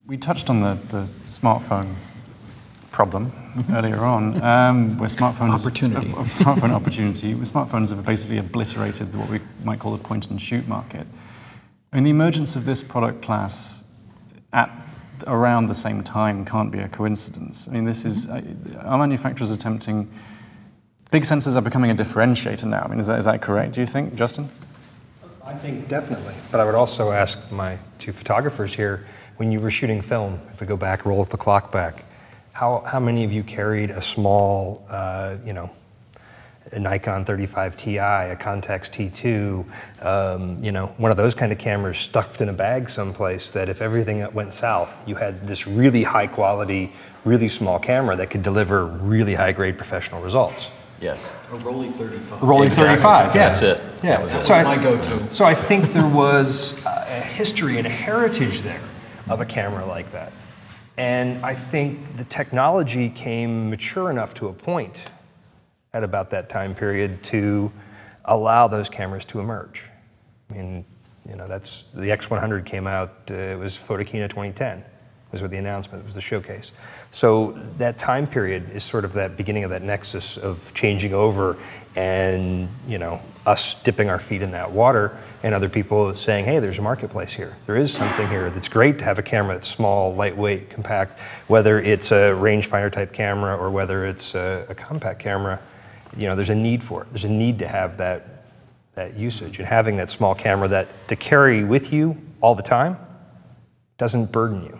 We touched on the smartphone problem earlier on, where smartphones... Opportunity. Smartphone opportunity. Where smartphones have basically obliterated what we might call the point-and-shoot market. I mean, the emergence of this product class at around the same time can't be a coincidence. I mean, this is... Our manufacturers attempting... Big sensors are becoming a differentiator now. I mean, is that correct, do you think, Justin? I think definitely. But I would also ask my two photographers here, when you were shooting film, if we go back, roll the clock back, how many of you carried a small, a Nikon 35 Ti, a Contax T2, one of those kind of cameras stuffed in a bag someplace that if everything went south, you had this really high quality, really small camera that could deliver really high grade professional results. Yes. A Rolly 35. A Rolly 35, yeah. That's it. Yeah. That was my go-to. So I think there was a history and a heritage there of a camera like that. And I think the technology came mature enough to a point at about that time period to allow those cameras to emerge. I mean, that's, the X100 came out, it was Photokina 2010. Was with the announcement, it was the showcase. So that time period is sort of that beginning of that nexus of changing over and, us dipping our feet in that water and other people saying, hey, there's a marketplace here. There is something here that's great to have a camera that's small, lightweight, compact, whether it's a rangefinder type camera or whether it's a compact camera, there's a need for it. There's a need to have that usage, and having that small camera that to carry with you all the time doesn't burden you.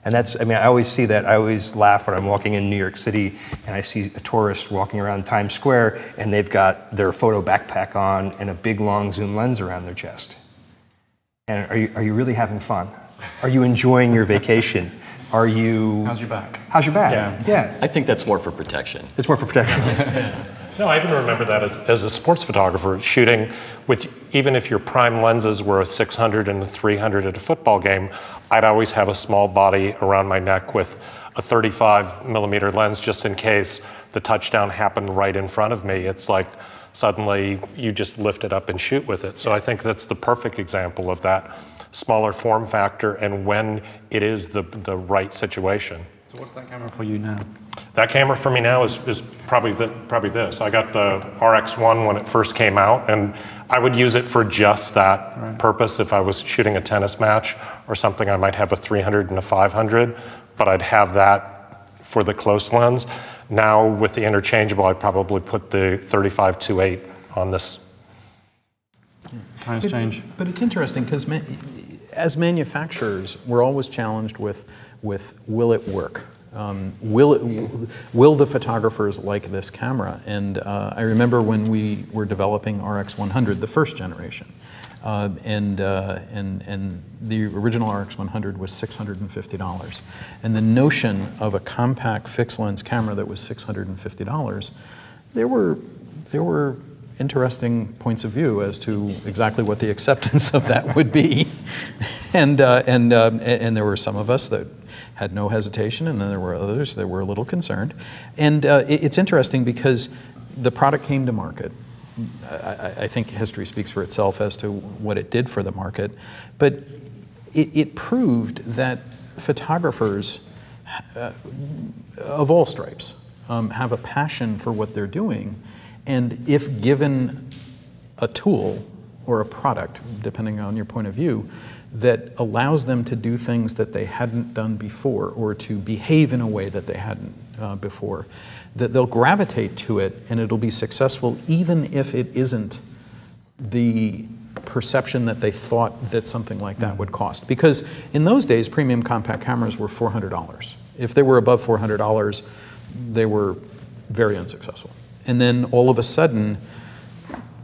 And that's, I always see that. I always laugh when I'm walking in New York City and I see a tourist walking around Times Square and they've got their photo backpack on and a big long zoom lens around their chest. And are you really having fun? Are you enjoying your vacation? Are you... How's your back? How's your back? Yeah. I think that's more for protection. It's more for protection. No, I even remember that as a sports photographer, shooting with, even if your prime lenses were a 600 and a 300 at a football game, I'd always have a small body around my neck with a 35mm lens just in case the touchdown happened right in front of me. It's like suddenly you just lift it up and shoot with it. So I think that's the perfect example of that smaller form factor and when it is the right situation. So what's that camera for you now? That camera for me now is probably this. I got the RX1 when it first came out, and I would use it for just that purpose. If I was shooting a tennis match or something, I might have a 300 and a 500, but I'd have that for the close lens. Now with the interchangeable, I'd probably put the 35-2.8 on this. Times change. But it's interesting because as manufacturers, we're always challenged with will it work? Will the photographers like this camera? And I remember when we were developing RX100, the first generation, and the original RX100 was $650. And the notion of a compact fixed lens camera that was $650, there were interesting points of view as to exactly what the acceptance of that would be, and there were some of us that had no hesitation, and then there were others that were a little concerned. And it's interesting because the product came to market. I think history speaks for itself as to what it did for the market, but it proved that photographers of all stripes have a passion for what they're doing, and if given a tool or a product, depending on your point of view, that allows them to do things that they hadn't done before or to behave in a way that they hadn't before, that they'll gravitate to it and it'll be successful even if it isn't the perception that they thought that something like that would cost. Because in those days, premium compact cameras were $400. If they were above $400, they were very unsuccessful. And then all of a sudden,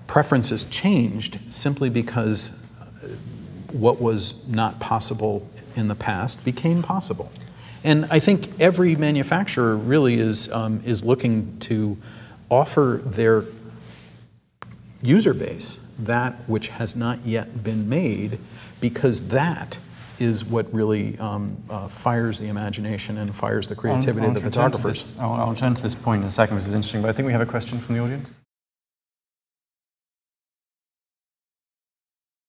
preferences changed simply because what was not possible in the past became possible. And I think every manufacturer really is looking to offer their user base that which has not yet been made, because that is what really fires the imagination and fires the creativity of the photographers. I'll return to this point in a second, which is interesting, but I think we have a question from the audience.